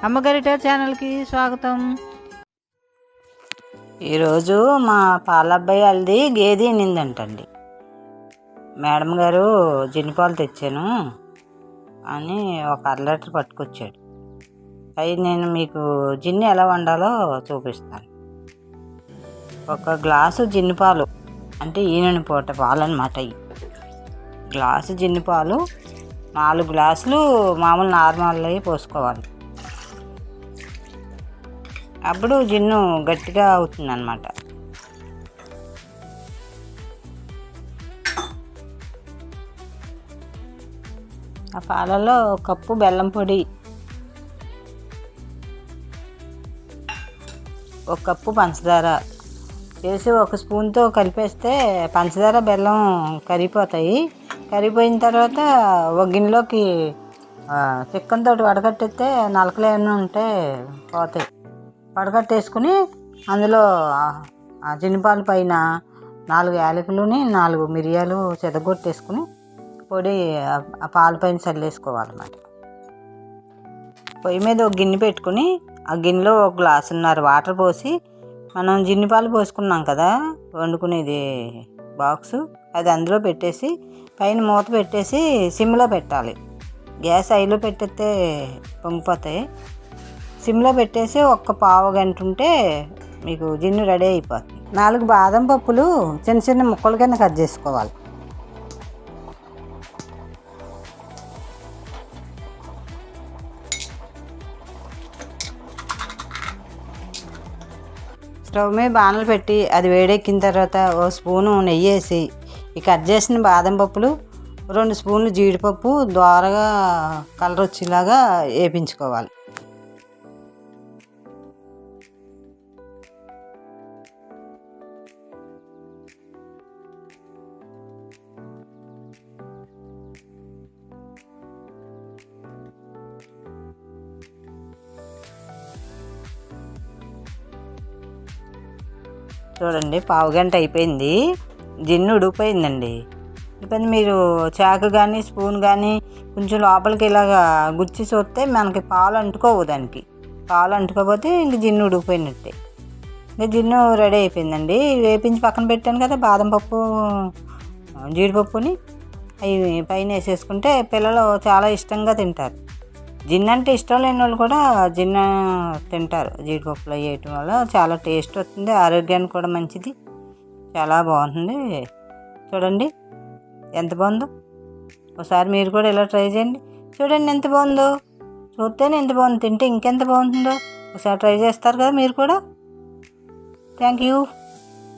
అమ్మగరిట ఛానల్కి స్వాగతం. ఈరోజు మా పాలబ్బాయి వాళ్ళది గేదె నిందంటండి. మేడం గారు జిన్నిపాలు తెచ్చాను అని ఒక 1/2 లీటర్ పట్టుకొచ్చాడు. అవి నేను మీకు జిన్ని ఎలా వండాలో చూపిస్తాను. ఒక గ్లాసు జిన్నిపాలు అంటే ఈనని పూట పాలు అన్నమాట. గ్లాసు జిన్నిపాలు 4 గ్లాసులు మామూలు నార్మల్ అవి పోసుకోవాలి. అప్పుడు జిన్ను గట్టిగా అవుతుంది అన్నమాట. ఆ పాలలో 1 కప్పు బెల్లం పొడి, 1 కప్పు పంచదార వేసి 1 స్పూన్తో కలిపేస్తే పంచదార బెల్లం కరిగిపోతాయి. కరిగిపోయిన తర్వాత ఒక గిన్నెలోకి చిక్కనతో వడకట్టేస్తే నలకలు ఏమైనా ఉంటే పోతాయి. వడకట్టేసుకుని అందులో ఆ జిన్నిపాల పైన 4 యాలకులని 4 మిరియాలు చెదగొట్టేసుకుని పొడి ఆ పాల పైన చల్లేసుకోవాలన్నమాట. పొయ్యి మీద ఒక గిన్నె పెట్టుకుని ఆ గిన్నెలో 1 గ్లాసున్నర వాటర్ పోసి మనం జిన్నిపాలు పోసుకున్నాం కదా వండుకునేది బాక్సు, అది అందులో పెట్టేసి పైన మూత పెట్టేసి సిమ్లో పెట్టాలి. గ్యాస్ హైలో పెట్టేస్తే పొంగిపోతాయి. సిమ్లో పెట్టేసి 1 పావు గంట ఉంటే మీకు జిన్ను రెడీ అయిపోతుంది. 4 బాదం పప్పులు చిన్న చిన్న ముక్కలు కింద కట్ చేసుకోవాలి. స్టవ్ మీద బాణలు పెట్టి అది వేడెక్కిన తర్వాత 1 స్పూను నెయ్యి వేసి ఈ కట్ చేసిన బాదం పప్పులు 2 స్పూన్లు జీడిపప్పు దోరగా కలర్ వచ్చేలాగా వేపించుకోవాలి. చూడండి, పావు గంట అయిపోయింది. జిన్ను ఉడికిపోయిందండి. ఇప్పుడు మీరు చాకు కానీ స్పూన్ కానీ కొంచెం లోపలికి ఇలాగా గుచ్చి చూస్తే మనకి పాలు అంటుకోవు. దానికి పాలు అంటుకోకపోతే ఇంక జిన్ను ఉడికిపోయినట్టే. ఇంకా జిన్ను రెడీ అయిపోయిందండి. వేపించి పక్కన పెట్టాను కదా బాదం పప్పు జీడిపప్పుని, అవి పైన వేసేసుకుంటే పిల్లలు చాలా ఇష్టంగా తింటారు. జిన్ను అంటే ఇష్టం లేని వాళ్ళు కూడా జిన్ను తింటారు. జీడిపప్పులు వేయటం వల్ల చాలా టేస్ట్ వస్తుంది, ఆరోగ్యానికి కూడా మంచిది, చాలా బాగుంటుంది. చూడండి ఎంత బాగుందో. ఒకసారి మీరు కూడా ఇలా ట్రై చేయండి. చూడండి ఎంత బాగుందో, చూస్తేనే ఎంత బాగుంది, తింటే ఇంకెంత బాగుంటుందో. ఒకసారి ట్రై చేస్తారు కదా మీరు కూడా. Thank you.